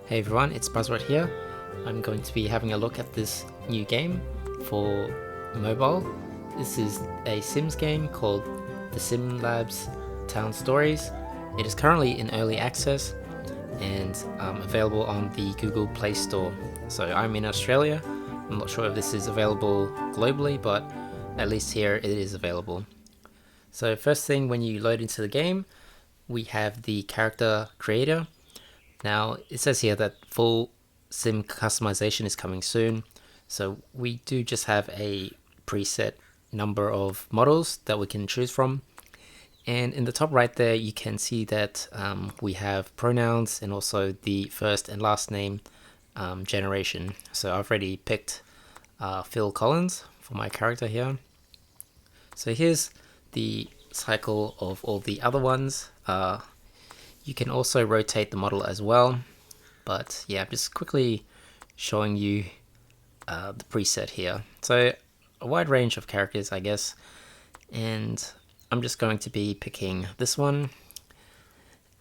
Hey everyone, it's Buzzword here. I'm going to be having a look at this new game for mobile. This is a Sims game called The Sim Labs Town Stories. It is currently in early access and available on the Google Play Store. So I'm in Australia. I'm not sure if this is available globally, but at least here it is available. So first thing, when you load into the game, we have the character creator. Now, it says here that full sim customization is coming soon. So we do just have a preset number of models that we can choose from. And in the top right there, you can see that we have pronouns and also the first and last name generation. So I've already picked Phil Collins for my character here. So here's the cycle of all the other ones. You can also rotate the model as well. But yeah, I'm just quickly showing you the preset here. So a wide range of characters, I guess. And I'm just going to be picking this one.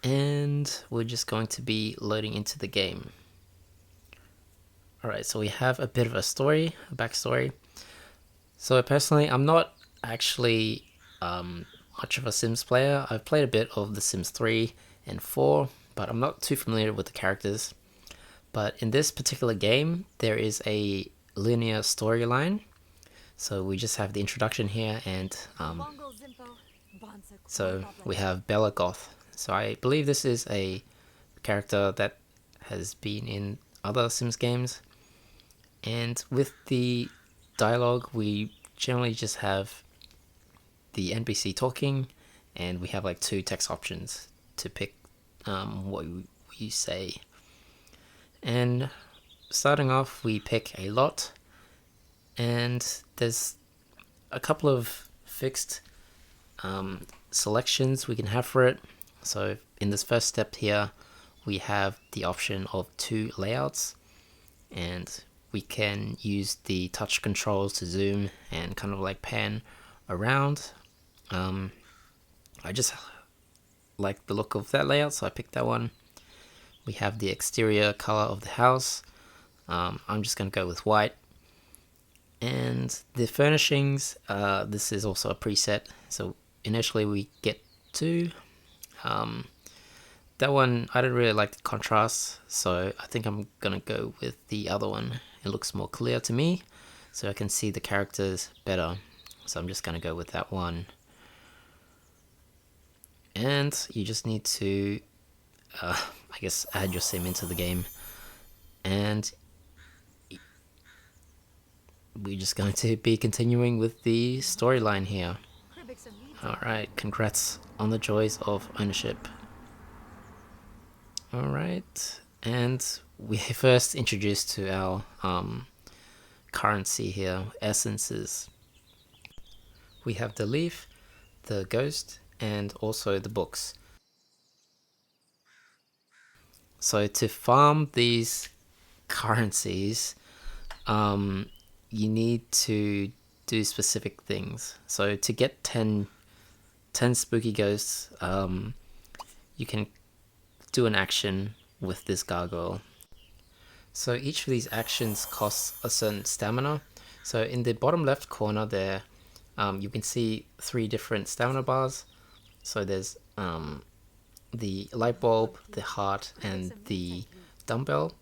And we're just going to be loading into the game. Alright, so we have a bit of a story, a backstory. So personally, I'm not actually much of a Sims player. I've played a bit of The Sims 3 and 4, but I'm not too familiar with the characters. But in this particular game, there is a linear storyline. So we just have the introduction here, and so we have Bella Goth. So I believe this is a character that has been in other Sims games. And with the dialogue, we generally just have the NPC talking, and we have like two text options to pick what we say. And starting off, we pick a lot, and there's a couple of fixed selections we can have for it. So in this first step here, we have the option of two layouts, and we can use the touch controls to zoom and kind of like pan around. I just like the look of that layout, so I picked that one. We have the exterior color of the house. I'm just going to go with white. And the furnishings, this is also a preset. So initially we get two. That one, I don't really like the contrast, so I think I'm going to go with the other one. It looks more clear to me, so I can see the characters better. So I'm just going to go with that one. And you just need to, I guess, add your sim into the game. And we're just going to be continuing with the storyline here. Alright, congrats on the joys of ownership. Alright, and we first introduced to our currency here, essences. We have the leaf, the ghost, and also the books. So to farm these currencies, you need to do specific things. So to get 10 spooky ghosts, you can do an action with this gargoyle. So each of these actions costs a certain stamina. So in the bottom left corner there, you can see 3 different stamina bars. So there's the light bulb, the heart, and the dumbbell.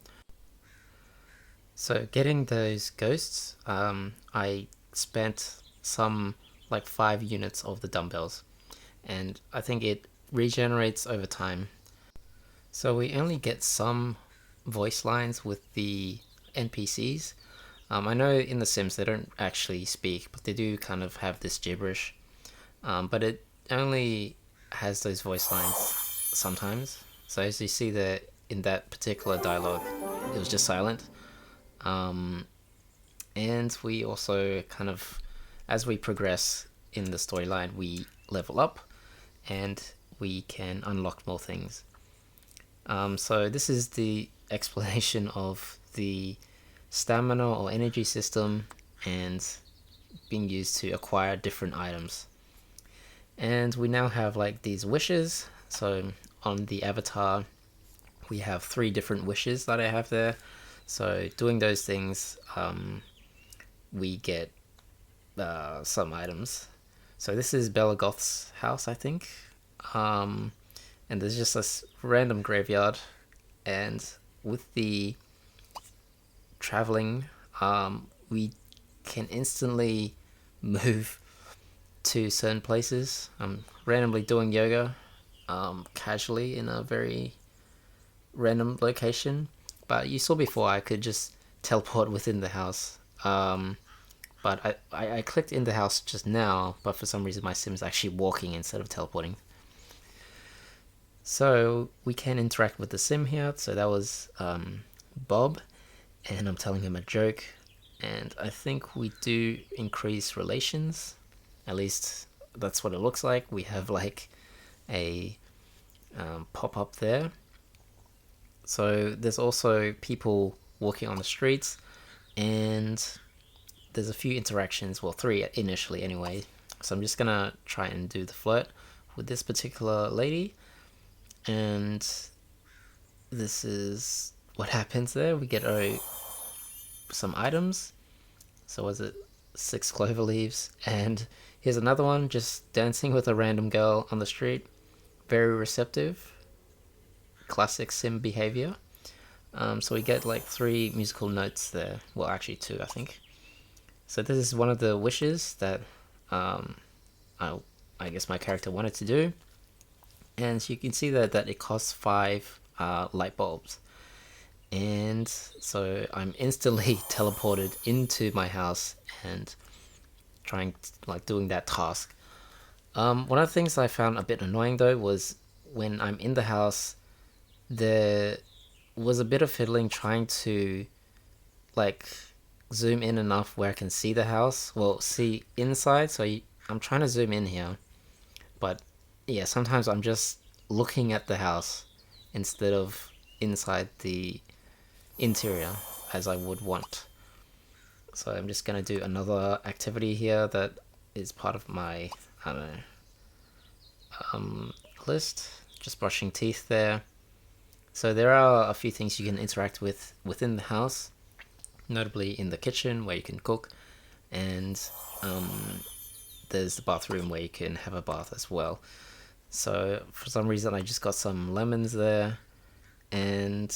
So getting those ghosts, I spent some like 5 units of the dumbbells, and I think it regenerates over time. So we only get some voice lines with the NPCs. I know in The Sims they don't actually speak, but they do kind of have this gibberish. But it only has those voice lines sometimes. So as you see there in that particular dialogue, it was just silent. And we also kind of, as we progress in the storyline, we level up and we can unlock more things. So this is the explanation of the stamina or energy system and being used to acquire different items. And we now have like these wishes. So on the avatar, we have 3 different wishes that I have there. So doing those things, we get some items. So this is Bella Goth's house, I think. And there's just this random graveyard, and with the traveling, we can instantly move to certain places. I'm randomly doing yoga, casually in a very random location. But you saw before I could just teleport within the house. But I clicked in the house just now, but for some reason my sim's actually walking instead of teleporting. So we can interact with the sim here. So that was Bob, and I'm telling him a joke. And I think we do increase relations. At least that's what it looks like. We have like a pop-up there. So there's also people walking on the streets, and there's a few interactions, well 3 initially anyway. So I'm just gonna try and do the flirt with this particular lady, and this is what happens there. We get some items. So was it 6 clover leaves, and here's another one just dancing with a random girl on the street. Very receptive. Classic sim behavior. So we get like 3 musical notes there. Well, actually 2, I think. So this is one of the wishes that I guess my character wanted to do. And so you can see that it costs 5 light bulbs. And so I'm instantly teleported into my house and doing that task. One of the things I found a bit annoying though was when I'm in the house, there was a bit of fiddling trying to like zoom in enough where I can see the house. Well, see inside. So I'm trying to zoom in here, but yeah, sometimes I'm just looking at the house instead of inside the interior as I would want. So I'm just gonna do another activity here that is part of my, I don't know, list. Just brushing teeth there. So there are a few things you can interact with within the house, notably in the kitchen where you can cook, and there's the bathroom where you can have a bath as well. So for some reason I just got some lemons there, and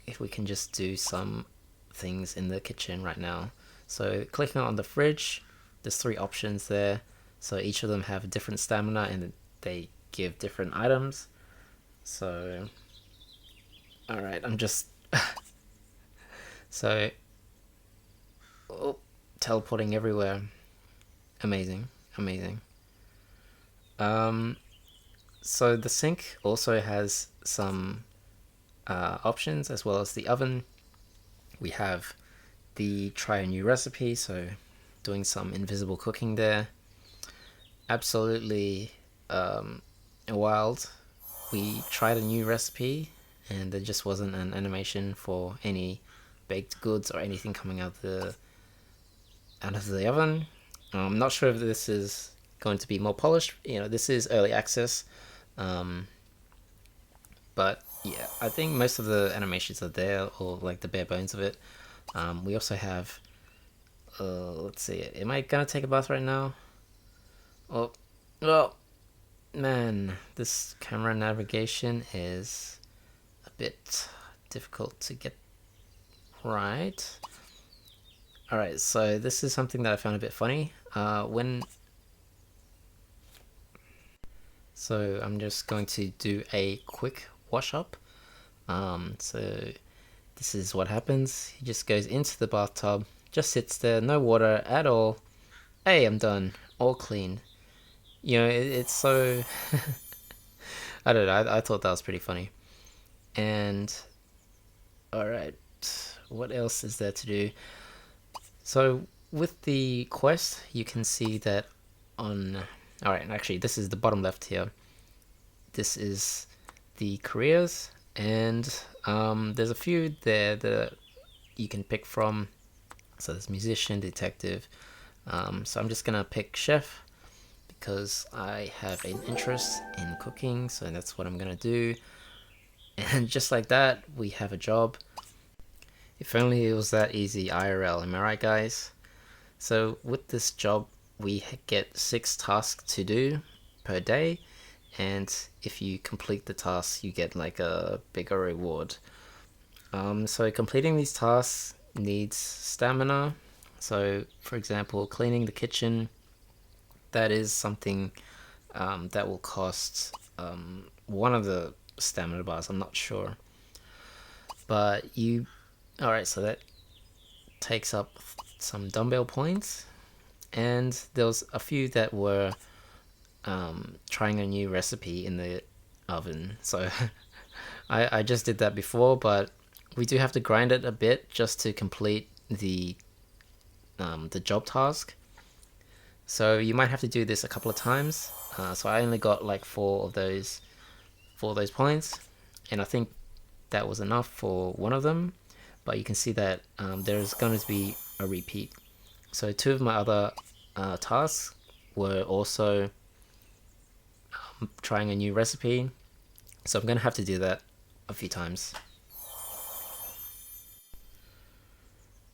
if we can just do some things in the kitchen right now. So clicking on the fridge, there's 3 options there. So each of them have different stamina and they give different items. So, alright, I'm just... so, teleporting everywhere. Amazing, amazing. So the sink also has some options, as well as the oven. We have the try a new recipe, so doing some invisible cooking there. Absolutely wild. We tried a new recipe and there just wasn't an animation for any baked goods or anything coming out of the oven. I'm not sure if this is going to be more polished. This is early access, but yeah, I think most of the animations are there, or like the bare bones of it. We also have, let's see, am I gonna take a bath right now? Oh, well, man, this camera navigation is a bit difficult to get right. Alright, so this is something that I found a bit funny. So I'm just going to do a quick wash up. So this is what happens. He just goes into the bathtub, just sits there, no water at all. Hey, I'm done. All clean. It's so... I don't know, I thought that was pretty funny. And... alright, what else is there to do? So, with the quest, you can see that on... alright, actually, this is the bottom left here. This is the careers, and there's a few there that you can pick from. So there's musician, detective. So I'm just gonna pick chef, because I have an interest in cooking, so that's what I'm gonna do. And just like that, we have a job. If only it was that easy IRL, am I right, guys? So with this job, we get 6 tasks to do per day, and if you complete the tasks, you get like a bigger reward. So completing these tasks needs stamina. So for example, cleaning the kitchen, that is something that will cost one of the stamina bars, I'm not sure. But alright, so that takes up some dumbbell points. And there was a few that were trying a new recipe in the oven. So I just did that before, but we do have to grind it a bit just to complete the job task. So you might have to do this a couple of times. So I only got like 4 of those points, and I think that was enough for one of them. But you can see that there's going to be a repeat. So 2 of my other tasks were also trying a new recipe. So I'm going to have to do that a few times.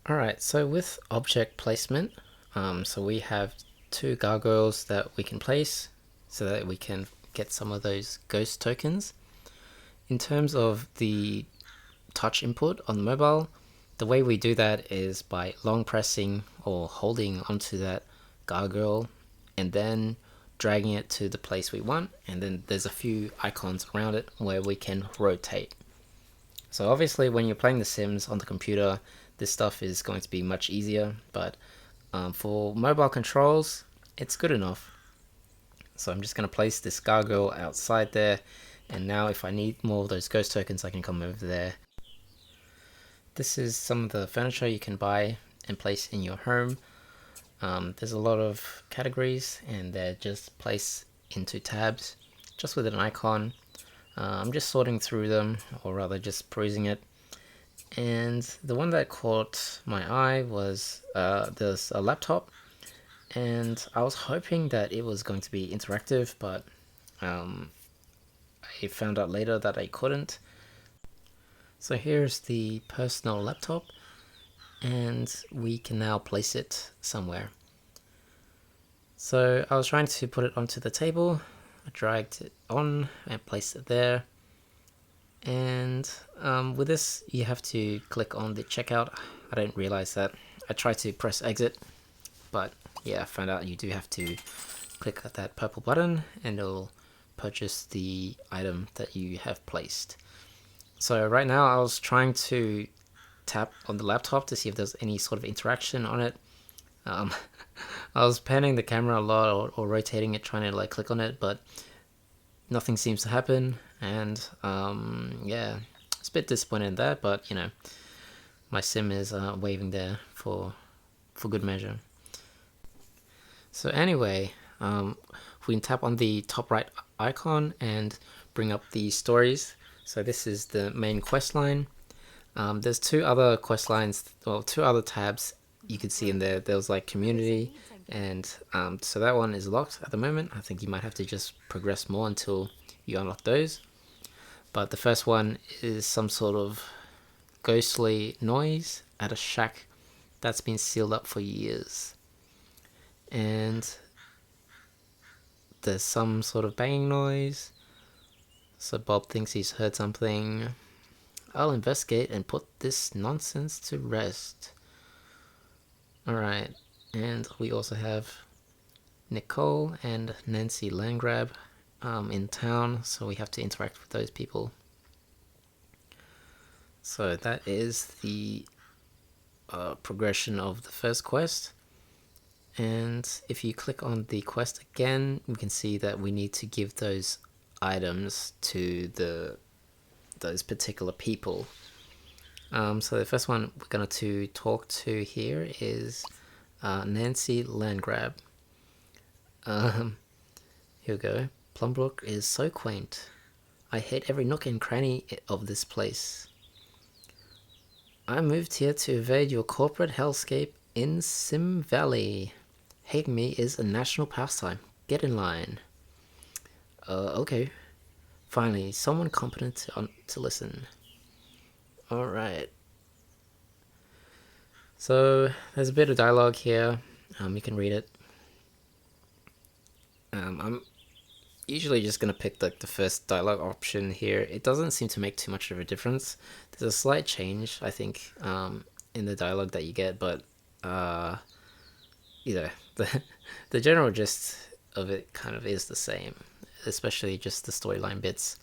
Alright, so with object placement, so we have 2 gargoyles that we can place so that we can get some of those ghost tokens. In terms of the touch input on the mobile, the way we do that is by long pressing or holding onto that gargoyle and then dragging it to the place we want, and then there's a few icons around it where we can rotate. So obviously when you're playing The Sims on the computer, this stuff is going to be much easier, but for mobile controls, it's good enough. So I'm just going to place this gargoyle outside there, and now if I need more of those ghost tokens, I can come over there. This is some of the furniture you can buy and place in your home. There's a lot of categories, and they're just placed into tabs just with an icon. I'm just sorting through them, or rather just perusing it. And the one that caught my eye was there's a laptop, and I was hoping that it was going to be interactive, but I found out later that I couldn't. So here's the personal laptop, and we can now place it somewhere. So I was trying to put it onto the table. I dragged it on and placed it there. And with this, you have to click on the checkout. I didn't realize that. I tried to press exit, but yeah, I found out you do have to click that purple button and it'll purchase the item that you have placed. So right now I was trying to tap on the laptop to see if there's any sort of interaction on it. I was panning the camera a lot or rotating it, trying to like click on it, but nothing seems to happen. And yeah, it's a bit disappointed in that, but you know, my sim is waving there for good measure. So anyway, we can tap on the top right icon and bring up the stories. So this is the main quest line. There's 2 other quest lines, well, 2 other tabs you can see in there. There's like community, and so that one is locked at the moment. I think you might have to just progress more until you unlock those. But the first one is some sort of ghostly noise at a shack that's been sealed up for years. And there's some sort of banging noise. So Bob thinks he's heard something. I'll investigate and put this nonsense to rest. Alright, and we also have Nicole and Nancy Landgrab in town, so we have to interact with those people. So that is the progression of the first quest. And if you click on the quest again, we can see that we need to give those items to those particular people. So the first one we're going to talk to here is Nancy Landgrab. Here we go. Plumbrook is so quaint. I hate every nook and cranny of this place. I moved here to evade your corporate hellscape in Sim Valley. Hating me is a national pastime. get in line. Okay. Finally, someone competent to listen. Alright. So, there's a bit of dialogue here. You can read it. I'm usually just going to pick the first dialogue option here. It doesn't seem to make too much of a difference. There's a slight change, I think, in the dialogue that you get, but you know, the general gist of it kind of is the same, especially just the storyline bits.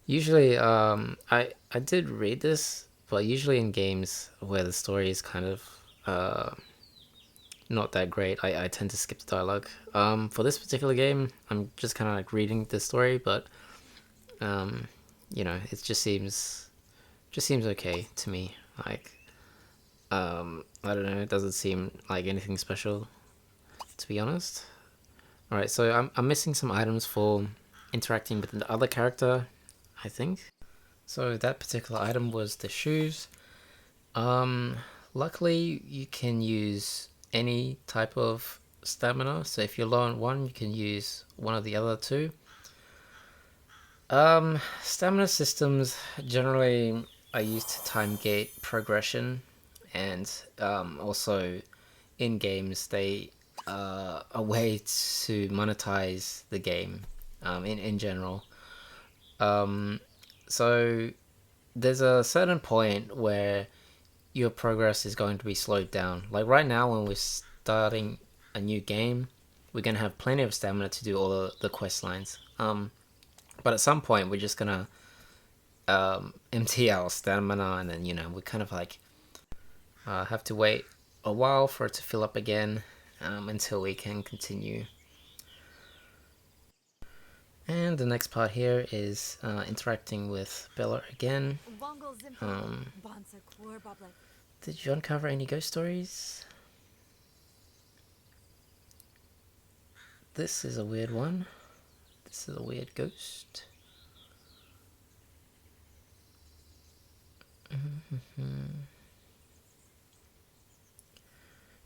Usually, I did read this, but usually in games where the story is kind of not that great, I tend to skip the dialogue. For this particular game, I'm just kind of like reading the story, but you know, it just seems okay to me. Like, I don't know, it doesn't seem like anything special, to be honest. All right, so I'm missing some items for interacting with the other character, I think. So that particular item was the shoes. Luckily you can use any type of stamina. So if you're low on one, you can use one of the other two. Stamina systems generally are used to time gate progression, and also in games they are a way to monetize the game in general. So there's a certain point where your progress is going to be slowed down. Like right now when we're starting a new game, we're going to have plenty of stamina to do all the quest lines. But at some point we're just going to empty our stamina, and then, you know, we kind of like have to wait a while for it to fill up again until we can continue. And the next part here is interacting with Bella again. Did you uncover any ghost stories? This is a weird one. This is a weird ghost.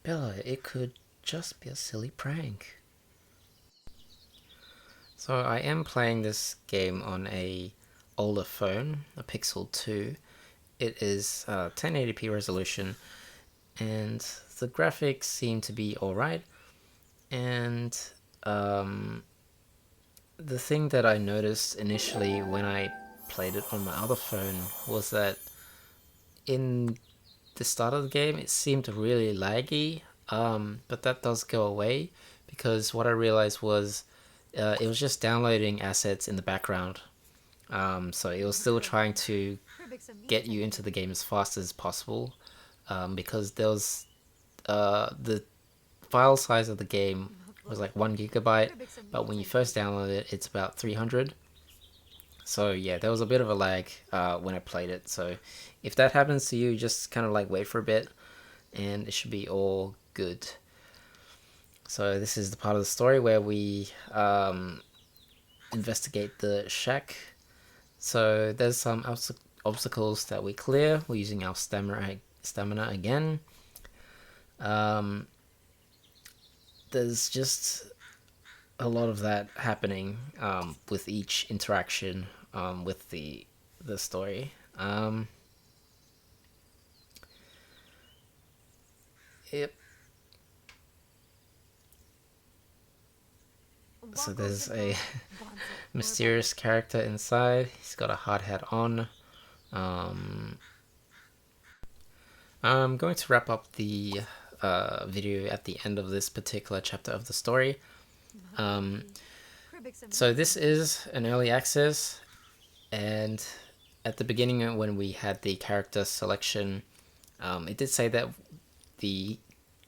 Bella, it could just be a silly prank. So I am playing this game on a older phone, a Pixel 2. It is 1080p resolution, and the graphics seem to be alright. And the thing that I noticed initially when I played it on my other phone was that in the start of the game it seemed really laggy, but that does go away, because what I realized was it was just downloading assets in the background. So it was still trying to get you into the game as fast as possible, because there was the file size of the game was like 1 gigabyte, but when you first download it, it's about 300. So yeah, there was a bit of a lag when I played it. So if that happens to you, just kind of like wait for a bit, and it should be all good. So this is the part of the story where we investigate the shack. So there's some obstacles that we clear. We're using our stamina again. There's just a lot of that happening with each interaction with the story. Yep. So there's a mysterious character inside. He's got a hard hat on. I'm going to wrap up the video at the end of this particular chapter of the story. So this is an early access, and at the beginning when we had the character selection, it did say that the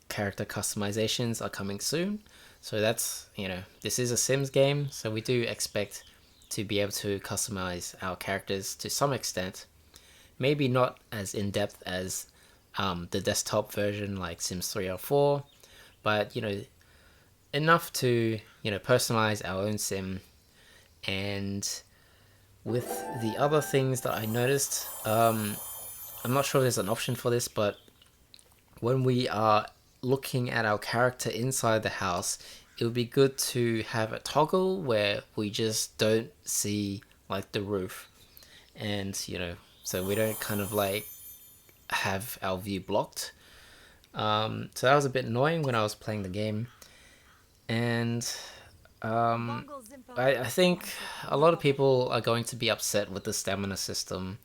character customizations are coming soon. So that's, you know, this is a Sims game, so we do expect to be able to customize our characters to some extent. Maybe not as in-depth as the desktop version like Sims 3 or 4, but, you know, enough to, you know, personalize our own sim And with the other things that I noticed, I'm not sure if there's an option for this, but when we are looking at our character inside the house, it would be good to have a toggle where we just don't see like the roof, and so we don't kind of like have our view blocked. So that was a bit annoying when I was playing the game, and I think a lot of people are going to be upset with the stamina system.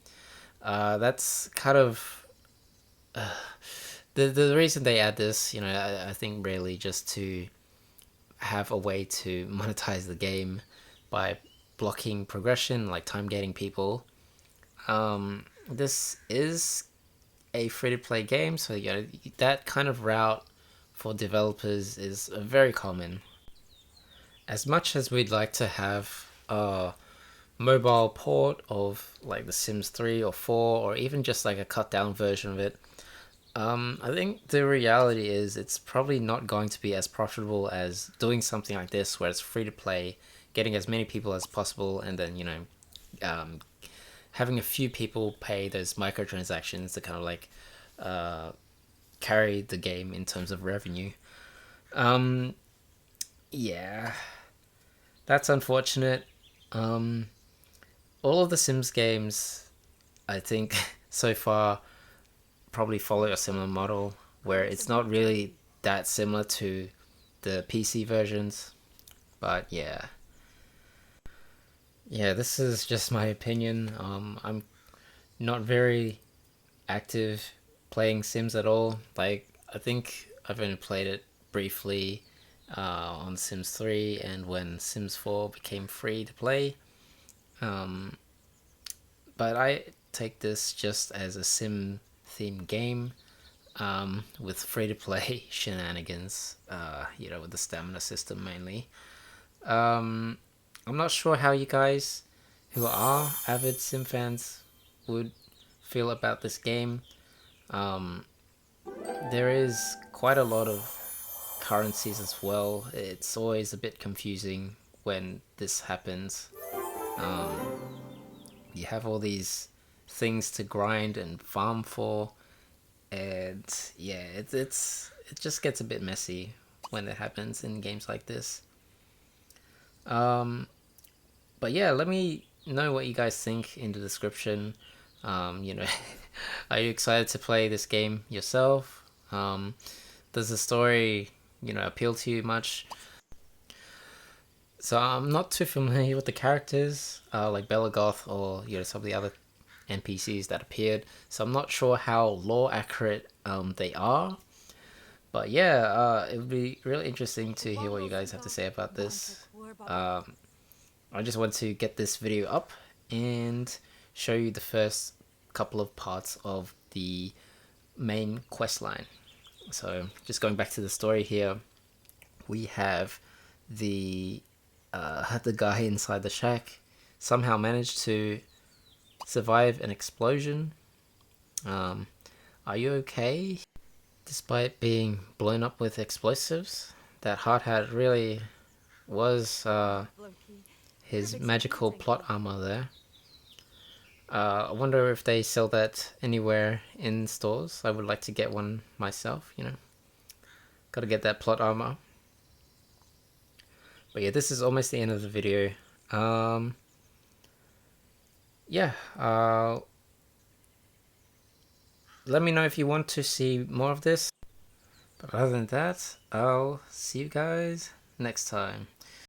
That's kind of the reason they add this. I think really just to have a way to monetize the game by blocking progression, like time gating people. This is a free-to-play game, so that kind of route for developers is very common. As much as we'd like to have a mobile port of like The Sims 3 or 4, or even just like a cut down version of it, I think the reality is it's probably not going to be as profitable as doing something like this where it's free to play, getting as many people as possible, and then having a few people pay those microtransactions to kind of like carry the game in terms of revenue. Yeah, that's unfortunate. All of the Sims games, I think, so far probably follow a similar model where it's not really that similar to the PC versions. But yeah, this is just my opinion. I'm not very active playing Sims at all. Like, I think I've only played it briefly on Sims 3 and when Sims 4 became free to play. But I take this just as a Sim themed game with free to play shenanigans, with the stamina system mainly. I'm not sure how you guys who are avid Sim fans would feel about this game. There is quite a lot of currencies as well. It's always a bit confusing when this happens. You have all these things to grind and farm for, and yeah, it just gets a bit messy when it happens in games like this. But yeah, let me know what you guys think in the description. You know, are you excited to play this game yourself? Does the story, appeal to you much? So I'm not too familiar with the characters, like Belagoth or some of the other NPCs that appeared. So I'm not sure how lore accurate they are. But yeah, it would be really interesting to hear what you guys have to say about this. I just want to get this video up and show you the first couple of parts of the main quest line. So just going back to the story here, we have the guy inside the shack somehow managed to survive an explosion. Are you okay? Despite being blown up with explosives, that hard hat really was his magical plot armor there. I wonder if they sell that anywhere in stores. I would like to get one myself, Gotta get that plot armor. But yeah, this is almost the end of the video. Yeah, let me know if you want to see more of this. But other than that, I'll see you guys next time.